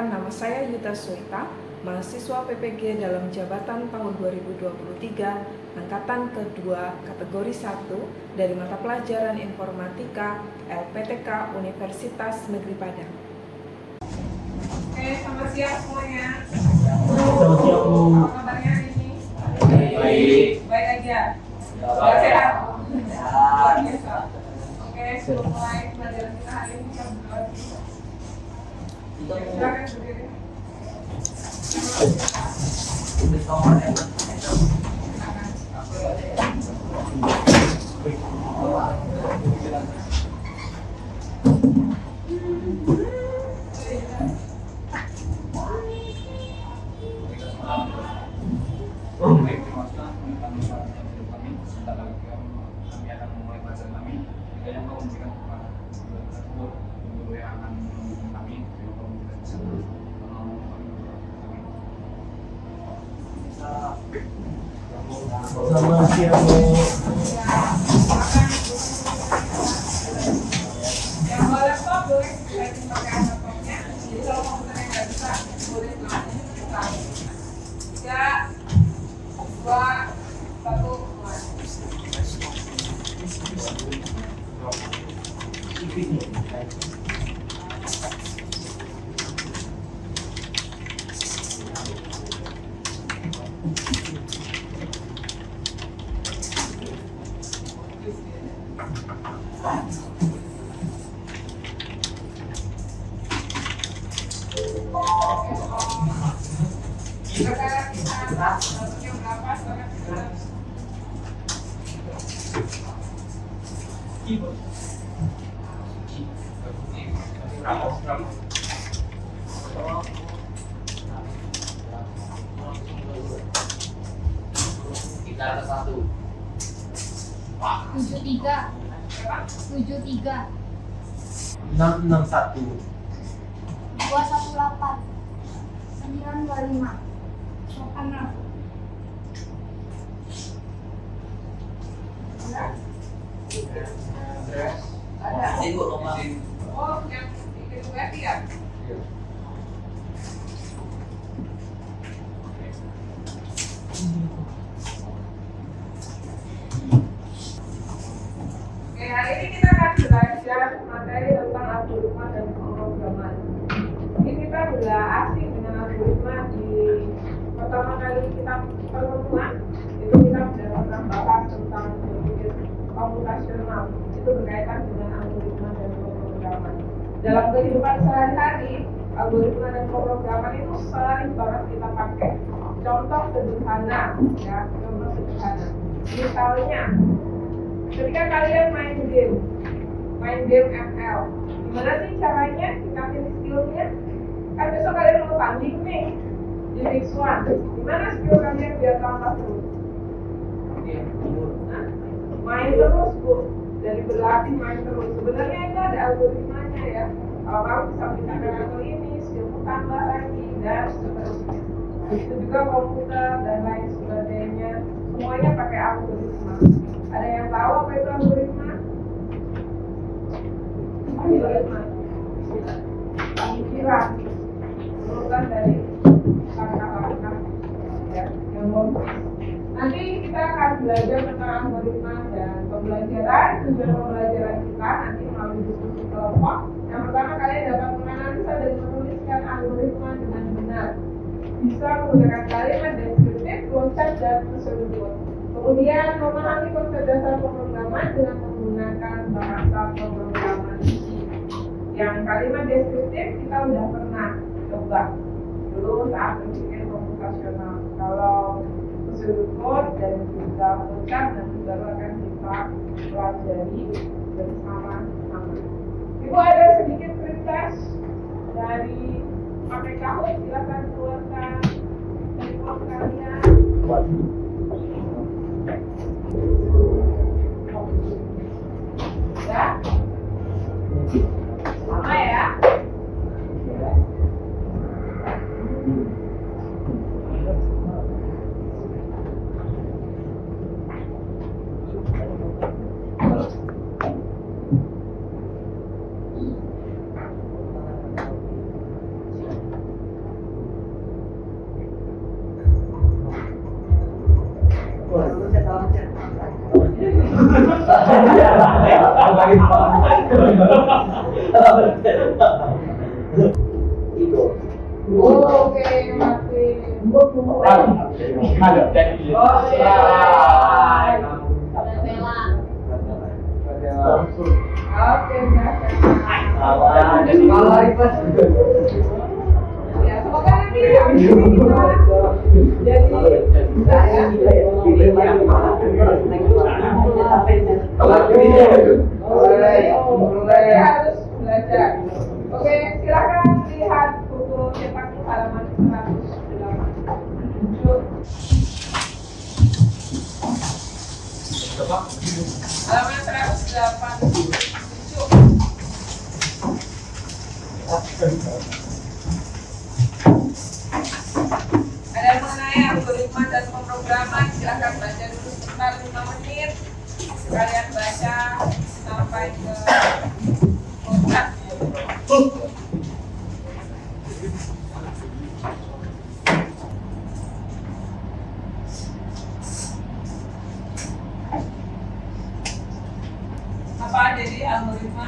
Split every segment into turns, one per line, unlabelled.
Perkenalkan, nama saya Yuta Suita, mahasiswa PPG dalam jabatan tahun 2023, angkatan kedua, kategori 1, dari mata pelajaran Informatika, LPTK Universitas Negeri Padang.
Oke, selamat siang semuanya.
Selamat siang, Bu.
Apa kabarnya hari ini?
Baik.
Baik aja. Sudah sehat? Luar biasa. Oke, sebelum mulai pelajaran kita hari ini, kita berdoa dulu. Silakan berdiri.
Selamat siang, Bu.
Yang bawa laptop boleh setting pakai laptopnya. Jadi kalau komputernya nggak bisa, boleh langsung buka. 3, 2, 1, mulai. Sekarang kita dapatnya berapa? Sekarang kita
Kita satu.
73 73
661.
218 925 86
ada.
Ibu nomor.
Oh, yang itu berarti ya? Oke, hari ini kita akan belajar materi tentang algoritma dan pemrograman. Ini kita sudah asing dengan algoritma di pertama kali kita pertemuan, itu kita sudah pernah bahas tentang berpikir komputasional. Itu berkaitan dengan algoritma dan pemrograman. Dalam kehidupan sehari-hari, algoritma dan pemrograman itu sering banget kita pakai. Contoh sederhana, ya, contoh sederhana. Misalnya, ketika kalian main game ML, gimana sih caranya tingkatin skillnya? Kan besok kalian mau tanding nih di Mix One. Gimana skill kalian biar tambah terus? Nah, main terus, Bu. Dari berlatih main terus. Sebenarnya itu ada algoritmanya ya. Kalau kamu bisa meningkatkan level ini, skillmu tambah lagi dan seterusnya. Itu juga komputer dan lain sebagainya. Semuanya pakai algoritma. Ada yang tahu apa itu algoritma? Algoritma pemikiran urutan dari langkah-langkah ya, yang logis. Nanti kita akan belajar tentang algoritma dan pembelajaran. Tujuan pembelajaran kita nanti melalui diskusi kelompok. Yang pertama, kalian dapat menganalisa dan menuliskan algoritma dengan benar. Bisa menggunakan kalimat deskriptif, konsep, dan prosedur. Kemudian memahami konsep dasar pemrograman dengan menggunakan bahasa pemrograman. Yang kalimat deskriptif kita udah pernah coba dulu saat berpikir komputasional. Kalau prosedur code dan juga konsep nanti baru akan kita pelajari bersama-sama. Ibu ada sedikit request dari pakai kahoot, silakan keluarkan handphone kalian. Ya, sama ya. Oke, Martin.
Ada.
Oh ya. Oke, ya, semoga nanti habis ini kita jadi saya harus belajar. Oke, silakan lihat buku cetak halaman 108. Halaman 187. Ada mengenai algoritma dan pemrograman, silakan baca dulu sekitar 5 menit. Kalian baca sampai ke puncak. Apa jadi algoritma?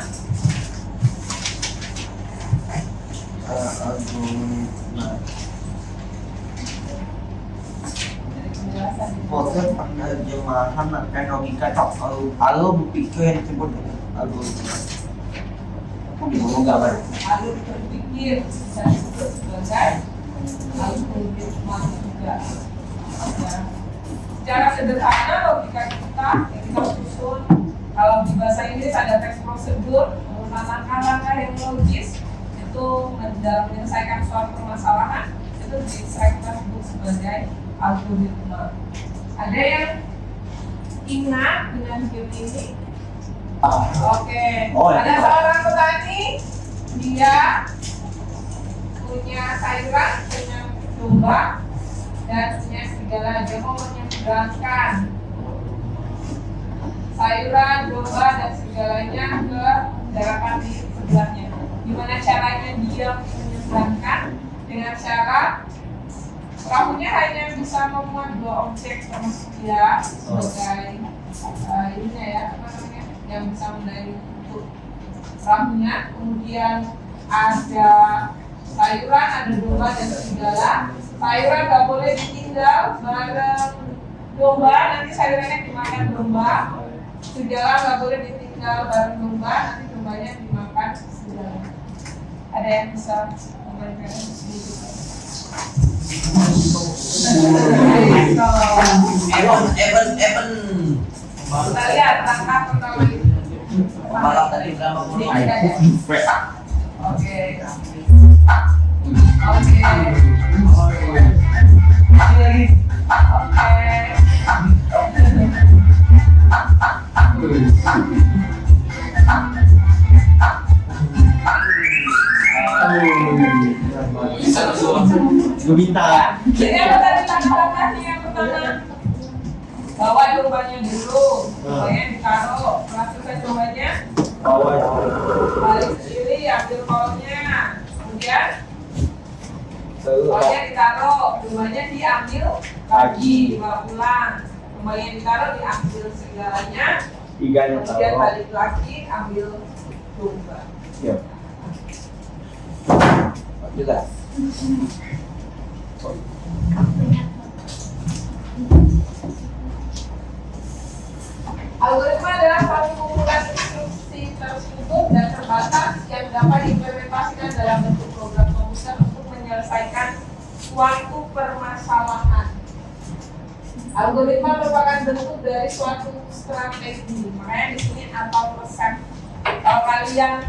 Proses penerjemahan dan logika alur berpikir yang disebut dengan algoritma. Ngomong gambar.
Alur berpikir bisa disebut sebagai algoritma juga. Ya. Secara sederhana logika kita yang kita susun, kalau di bahasa Inggris ada teks prosedur, urutan langkah-langkah yang logis itu dalam menyelesaikan suatu permasalahan itu bisa kita sebut sebagai algoritma. Ada yang ingat dengan game ini? Oke. Ada seorang petani, dia punya sayuran, punya domba, dan punya serigala. Dia mau menyeberangkan sayuran, domba, dan serigalanya ke daratan di sebelahnya. Gimana caranya dia menyeberangkan? Dengan cara perahunya hanya bisa memuat 2 objek termasuk dia sebagai ininya ya, apa namanya, yang bisa mendayung untuk perahunya. Kemudian ada sayuran, ada domba dan serigala. Sayuran nggak boleh ditinggal bareng domba, nanti sayurannya dimakan domba. Serigala nggak boleh ditinggal bareng domba, nanti dombanya dimakan serigala. Ada yang bisa memberikan sedikit?
Evan.
Kita lihat langkah pertama itu.
Malah tadi berapa
Oke.
Oke. Gue minta.
Jadi apa tadi langkah-langkahnya yang pertama? Bawa dombanya dulu, dombanya ditaruh, masukkan dombanya, balik ke kiri, ambil kolnya, kemudian kolnya ditaruh, dombanya diambil lagi, dibawa pulang, dombanya ditaruh, diambil segalanya, kemudian balik lagi, ambil domba.
Jelas.
Algoritma adalah suatu kumpulan instruksi terstruktur dan terbatas yang dapat diimplementasikan dalam bentuk program komputer untuk menyelesaikan suatu permasalahan. Algoritma merupakan bentuk dari suatu strategi, makanya di sini atau resep. Kalau kalian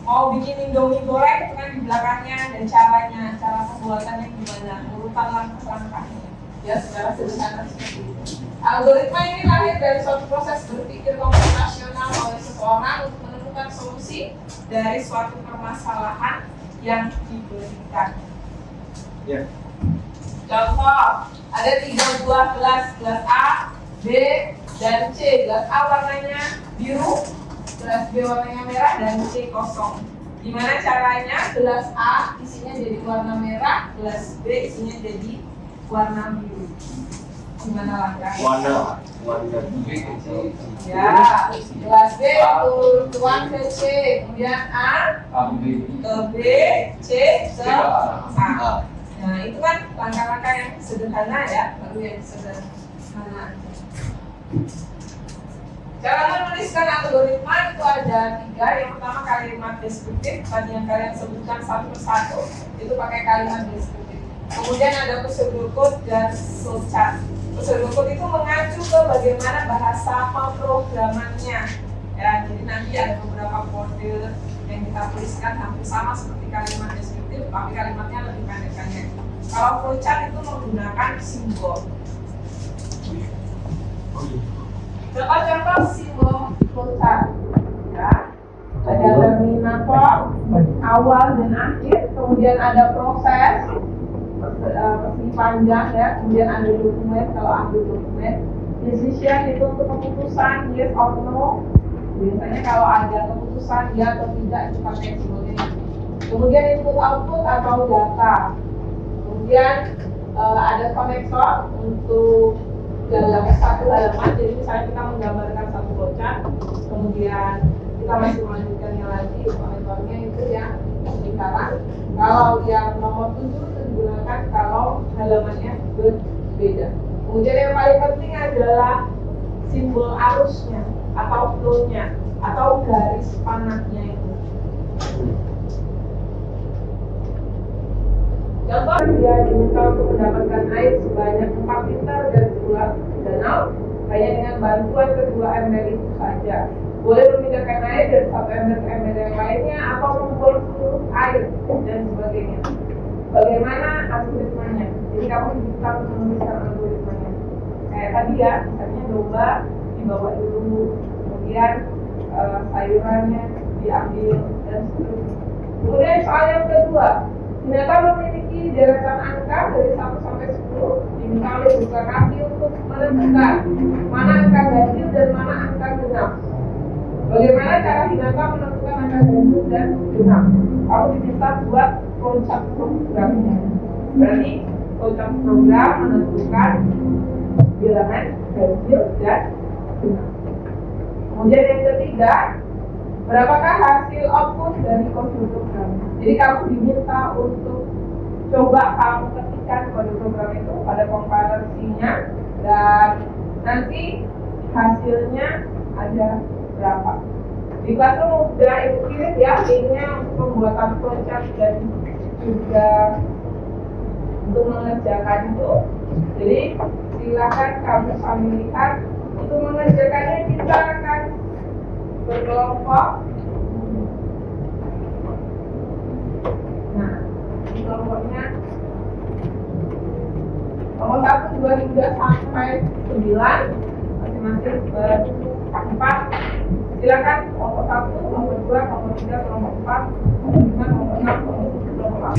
mau bikin Indomie goreng itu kan di belakangnya dan caranya, cara pembuatannya gimana, urutan langkah-langkahnya. Ya, secara sederhana seperti itu. Algoritma ini lahir dari suatu proses berpikir komputasional oleh seseorang untuk menemukan solusi dari suatu permasalahan yang diberikan. Contoh, ada 3 buah gelas A, B, dan C. Gelas A warnanya biru, gelas B warnanya merah, dan C kosong. Gimana caranya gelas A isinya jadi warna merah, gelas B isinya jadi warna biru. Gimana langkah?
Warna.
Ya, kelas B tuan ke C, kemudian A ke B, C ke A. Nah, itu kan langkah-langkah yang sederhana ya, baru yang sederhana. Cara menuliskan algoritma itu ada 3. Yang pertama kalimat deskriptif, tadi yang kalian sebutkan satu persatu, itu pakai kalimat deskriptif. Kemudian ada prosedur code dan flowchart. Prosedur code itu mengacu ke bagaimana bahasa pemrogramannya. Ya, jadi nanti ada beberapa kode yang kita tuliskan hampir sama seperti kalimat deskriptif, tapi kalimatnya lebih pendek-pendek. Kalau flowchart itu menggunakan simbol. Contoh-contoh simbol flowchart. Ya, ada terminator, awal dan akhir, kemudian ada proses, persegi panjang ya, kemudian ada dokumen kalau ambil dokumen. Decision itu untuk keputusan yes or no. Biasanya kalau ada keputusan ya atau tidak itu pakai simbolnya. Kemudian input output atau data. Kemudian ada konektor untuk dalam satu halaman. Jadi misalnya kita menggambarkan satu flowchart, kemudian kita masih melanjutkannya lagi, konektornya itu yang lingkaran. Kalau yang nomor 7 itu digunakan kalau halamannya berbeda. Kemudian yang paling penting adalah simbol arusnya atau flow-nya atau garis panahnya itu. Contoh dia diminta untuk mendapatkan air sebanyak 4 liter dari sebuah danau hanya dengan bantuan kedua ember itu saja. Boleh memindahkan air dari satu ember ke ember yang lainnya atau mengumpul seluruh air dan sebagainya. Bagaimana algoritmanya? Jadi kamu bisa menuliskan algoritmanya. Kayak tadi ya, misalnya domba dibawa dulu, kemudian sayurannya diambil dan seterusnya. Kemudian soal yang kedua, binatang memiliki deretan angka dari 1 sampai 10. Diminta oleh bukan kaki untuk menentukan mana angka ganjil dan mana angka genap. Bagaimana cara binatang menentukan angka ganjil dan genap? Kamu diminta buat flowchart programnya. Berarti flowchart program menentukan bilangan ganjil dan genap. Kemudian yang ketiga, berapakah hasil output dari kode program? Jadi kamu diminta untuk coba kamu ketikkan kode program itu pada compiler-nya dan nanti hasilnya ada berapa. Di Classroom sudah ibu kirim ya linknya untuk pembuatan flowchart dan juga untuk mengerjakan itu. Jadi silakan kamu sambil lihat. Untuk mengerjakannya kita akan berkelompok. Nah, kelompoknya nomor 1, 2 hingga sampai 9 masing-masing berempat. Silakan nomor 1, nomor 2, nomor 3, nomor 4, nomor 5, nomor 6, nomor 7, nomor 8.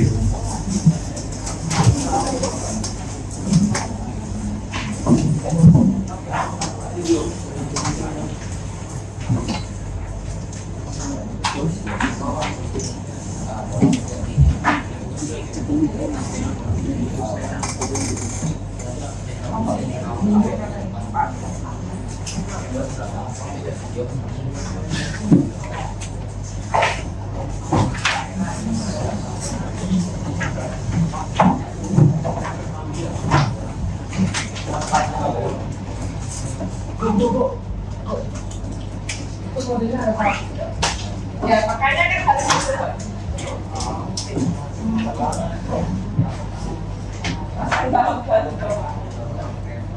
Ya, makanya kan harus disebut.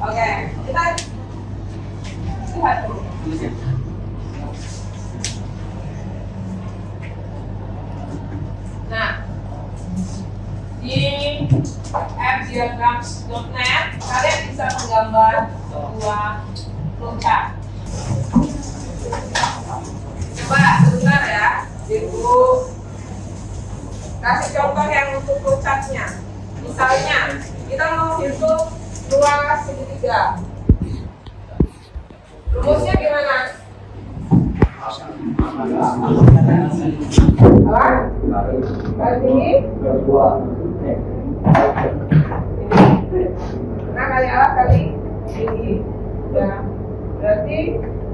Oke, kita lihat dulu. Nah, di fdiagrams.net kalian bisa menggambar sebuah flowchart. Coba sebentar ya, Ibu kasih contoh yang untuk flowchartnya. Misalnya, kita mau hitung ruang segitiga. Rumusnya gimana? Apa? Garis ini? Nah, kali alat kali tinggi. Ya, berarti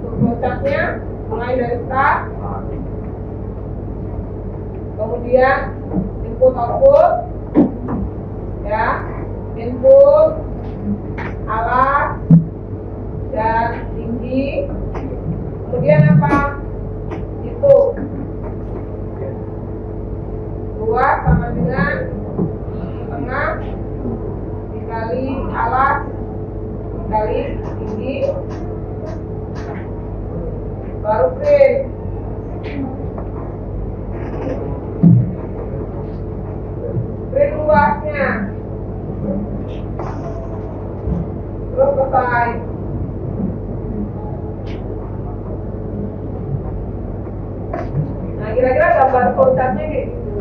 untuk flowchartnya mulai dari start, kemudian input output, ya, input, alat, dan tinggi. Kemudian apa? Itu 2 sama dengan tengah dikali alat dikali tinggi, baru print. Print luasnya, terus selesai. Nah, kira-kira gambar flowchartnya kayak gitu.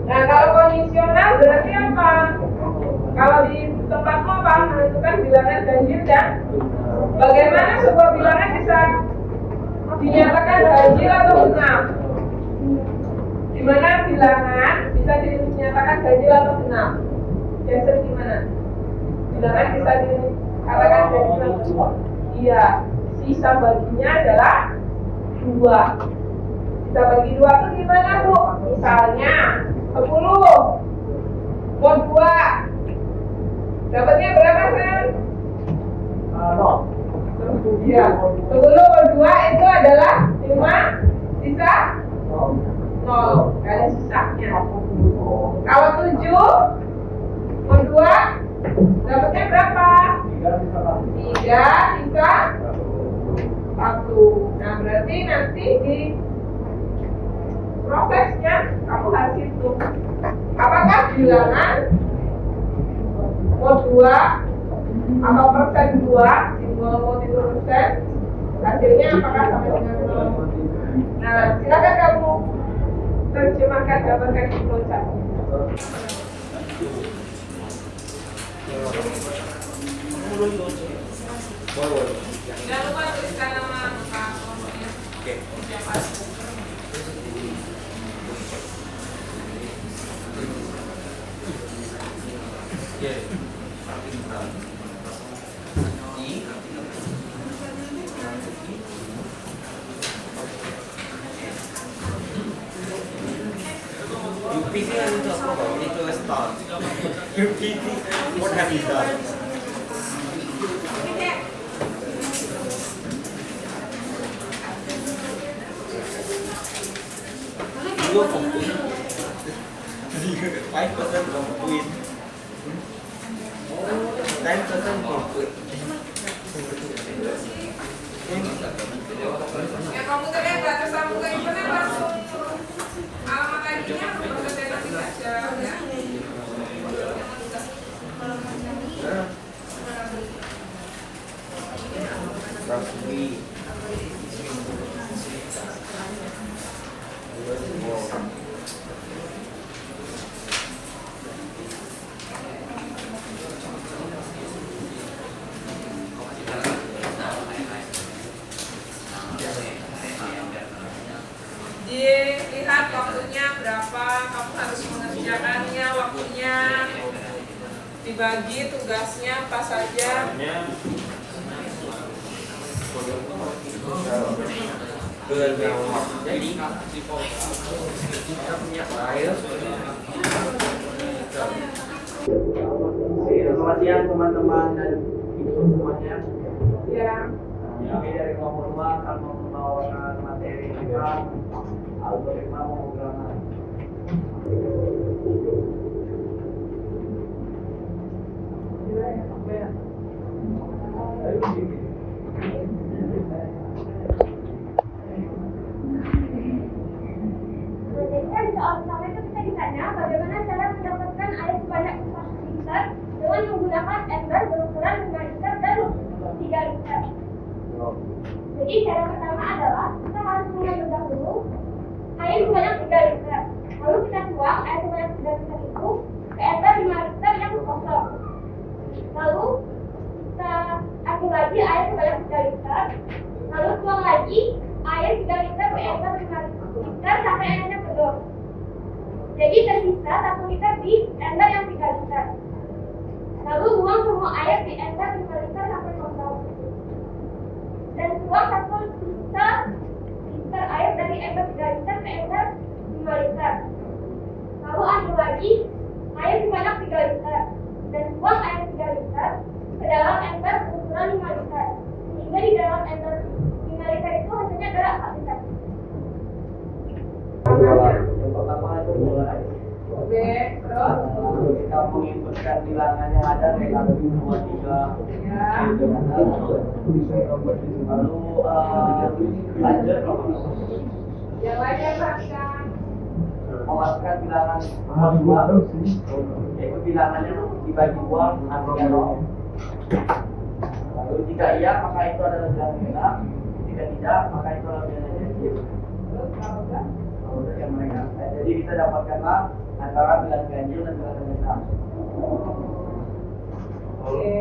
Nah, kalau kondisional berarti apa? Kalau di tempatmu apa? Menentukan bilangan ganjil dan bagaimana sebuah bilangan bisa dinyatakan ganjil atau genap? Di mana bilangan bisa dinyatakan ganjil atau genap? Jason gimana? Bilangan bisa dikatakan ganjil atau genap? Iya, sisa baginya adalah 2. Sisa bagi 2 itu gimana, Bu? Misalnya 10 mod 2 dapatnya berapa, Sen? Iya, 10 mod 2 itu adalah 5 sisa 0 kali sisanya. Kalau 7 mod 2 dapatnya berapa? 3 sisa 1. Nah, berarti nanti di prosesnya kamu harus hitung apakah bilangan mod 2 atau persen 2, simbol mod itu persen, hasilnya apakah sama dengan 0. Nah, silakan kamu terjemahkan gambarkan di flowchart. Jangan lupa tuliskan nama kelompoknya. Siapa?
UPC itu apa? Itu start. UPC, what have you done? Dua komplain. 5% komplain. 10% komplain.
Yang komputernya nggak tersambung ke internet langsung alamat ID-nya proses nanti saja, ya. Dilihat waktunya berapa, kamu harus mengerjakannya, waktunya dibagi, tugasnya apa saja.
Jadi kita punya file. Selamat siang teman-teman dan ibu semuanya.
Ya.
Kami dari kelompok 2 akan membawakan materi kita algoritma pemrograman.
Jadi di soal pertama itu kita ditanya bagaimana cara mendapatkan air sebanyak 4 liter dengan menggunakan ember berukuran 5 liter dan 3 liter. Jadi cara pertama adalah kita harus mengambil dahulu air sebanyak 3 liter. Lalu kita tuang air sebanyak 3 liter itu ke ember 5 liter yang kosong. Lalu kita ambil lagi air sebanyak 3 liter. Lalu tuang lagi air 3 liter ke ember 5 liter sampai airnya penuh. Jadi tersisa 1 liter di ember yang 3 liter. Lalu buang semua air di ember 5 liter sampai kosong. Dan buang 1 liter air dari ember 3 liter ke ember 5 liter. Lalu ambil lagi air sebanyak 3 liter dan buang air 3 liter ke dalam ember berukuran 5 liter. Sehingga di dalam ember 5 liter itu hasilnya adalah 4 liter.
Yang pertama itu mulai.
Oke, terus
Lalu kita menginputkan bilangan yang ada kayak 1, 2, 3.
ya.
Lalu lanjut
Yang lainnya perhatikan.
memasukkan bilangan dua, yaitu bilangannya dibagi 2 hasilnya 0. Lalu jika iya maka itu adalah bilangan genap, jika tidak maka itu adalah bilangan genap.
Terus kalau enggak?
Lalu yang mereka, jadi kita dapatkanlah antara bilangan ganjil dan bilangan genap.
Oke.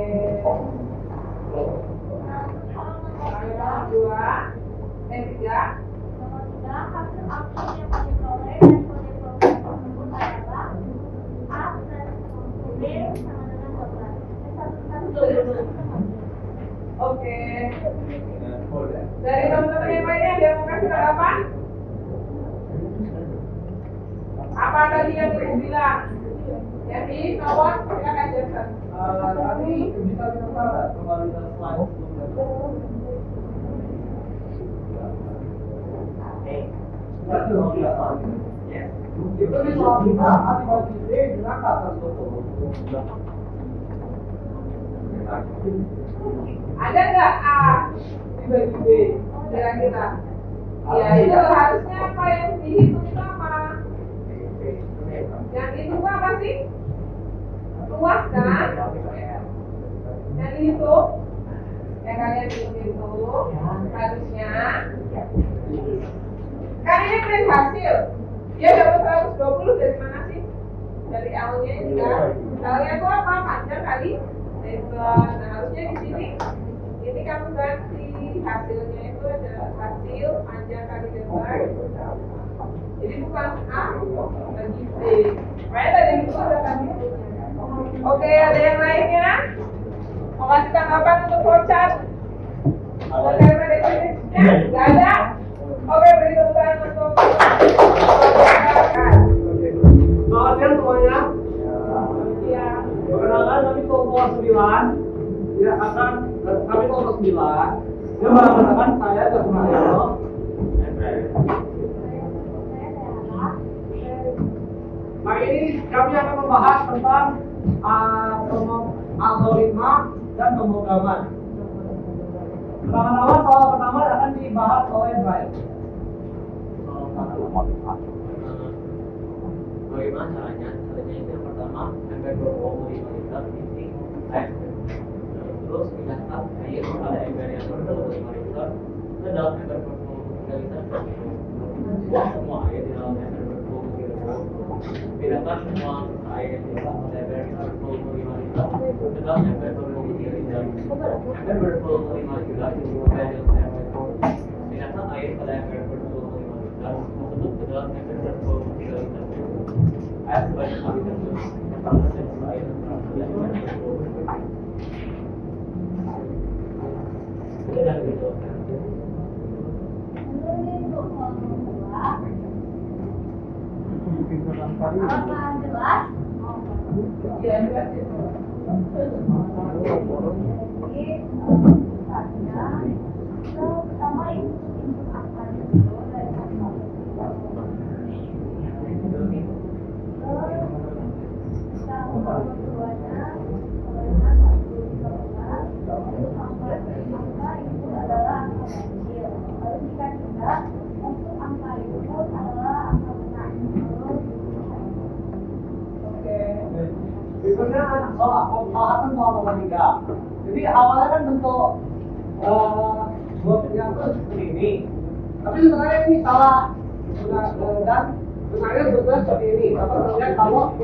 Yang kedua, 3.
Nomor 3, hasil aksi yang kami peroleh dan kode program tersebut adalah A plus B sama dengan 12.
Oke. Dari teman-teman yang lainnya ada yang mau kasih tanggapan? Apa tadi yang ibu bilang? Jadi, nomor silakan Jason.
Tadi bisa kita kembali ke slide. Itu di soal kita antibody B dengan kata
Ada nggak A dibagi B? Kira-kira. Ya, itu harusnya apa yang dihitung itu apa? Yang dihitung apa sih? Luas kan? Yang dihitung? Yang kalian hitung harusnya kan ini print hasil. Dia dapat 120 dari mana sih? Dari awalnya ini kan? Awalnya itu apa? Panjang kali lebar. Nah, harusnya di sini ini kamu ganti hasilnya itu ada hasil panjang kali lebar. Jadi bukan A bagi B. Makanya tadi itu ada kan hitungnya. Oke, ada yang lainnya? Mau kasih tanggapan untuk flowchart? Oke, ada definisinya? Nggak ada? Oke, beri tepuk tangan untuk
Selamat siang semuanya.
ya.
Perkenalkan kami kelompok 9. Ya akan kami kelompok 9. Yang mengatakan saya Jasmael. Hari ini kami akan membahas tentang algoritma dan pemrograman. Pertama-tama soal pertama akan dibahas oleh Brian.
Bagaimana caranya? Caranya itu yang pertama, ember 25 liter isi air. Terus pindahkan air pada ember yang 25 liter ke dalam ember 23 liter. Buang semua air di dalam ember 23 liter. Pindahkan semua air yang di dalam ember 25 liter ke dalam ember 23 liter. Ember 25 liter dari ember. Pindahkan air pada ember 25 liter tersebut ke dalam ember 23 liter. Air sebanyak kali tersebut pertama dan air sudah gitu.
Apakah jelas?
Ya, jelas itu.
Jadi, pertama input angka itu dari angka.
Berikutnya soal nomor 3. Jadi awalnya kan bentuk botnya itu seperti ini. Tapi sebenarnya ini salah. Dan sebenarnya bentuknya seperti ini. Tapi sebenarnya kalau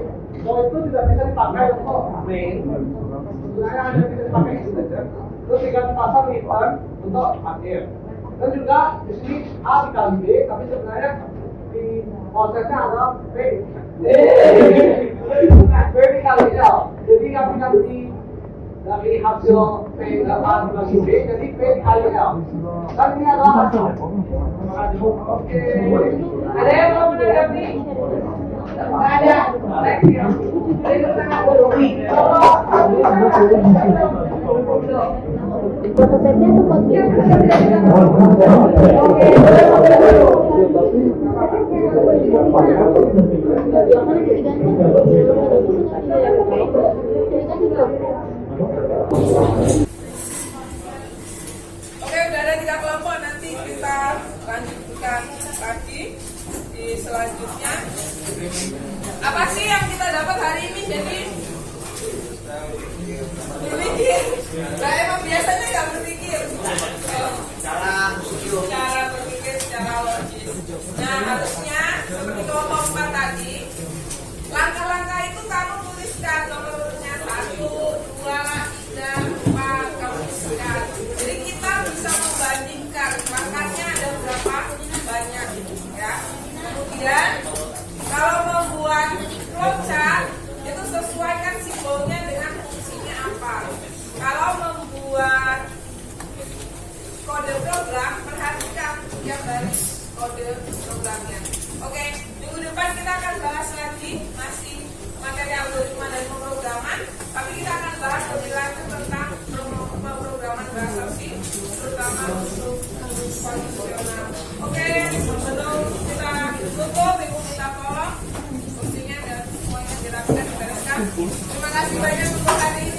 bot itu tidak bisa dipakai untuk main. Sebenarnya hanya bisa dipakai itu saja. Terus tinggal dipasang return untuk akhir. Dan juga di sini A dikali B, tapi sebenarnya di prosesnya ada B. B dikali L. Jadi aplikasi dari hasil P A bagi B jadi P kali L. Kan ini adalah hasil. Oke. Ada yang mau menanggapi? Nggak ada. Next ya. Dari tangan dulu.
Oke, udah ada 3 kelompok, nanti kita lanjutkan lagi di selanjutnya. Apa sih yang kita dapat hari ini? Jadi berpikir. Nah, emang biasanya nggak berpikir. Cara berpikir secara logis. Nah, harusnya seperti kelompok 4 tadi, langkah-langkah itu kamu tuliskan nomor urutnya 1, 2, 3, 4, kamu tuliskan. Jadi kita bisa membandingkan langkahnya ada berapa banyak, ya. Kemudian kalau membuat flowchart itu sesuaikan simbolnya dengan fungsinya apa. Kalau membuat kode program, perhatikan tiap baris kode programnya. Oke, minggu depan kita akan bahas lagi masih materi algoritma dan pemrograman, tapi kita akan bahas lebih lanjut tentang pemrograman bahasa C, terutama untuk kondisional. Oke, sebelum kita tutup, ibu minta tolong fungsinya dan semuanya kita bereskan. Terima kasih banyak untuk hari ini.